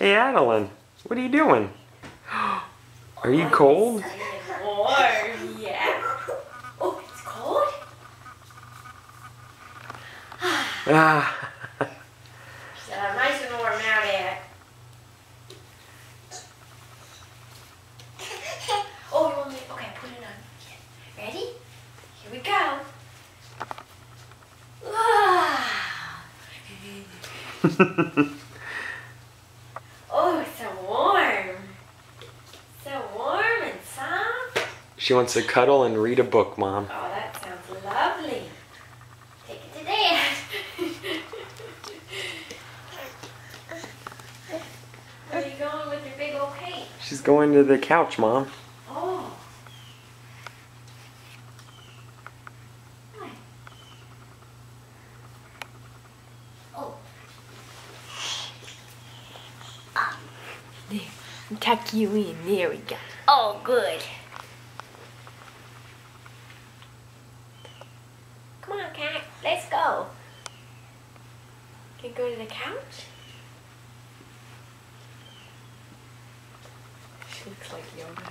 Hey, Adeline, what are you doing? Are you cold? Warm, yeah. Oh, it's cold? Ah. So nice and warm now, Dad. Oh, you want me? Okay, put it on. Ready? Here we go. Wow. Oh, it's so warm. So warm and soft. She wants to cuddle and read a book, Mom. Oh, that sounds lovely. Take it to Dad. Where are you going with your big old cake? She's going to the couch, Mom. Oh. Hi. Oh. There. Tuck you in. There we go. Oh, good. Come on, cat. Let's go. Can you go to the couch? She looks like yoga.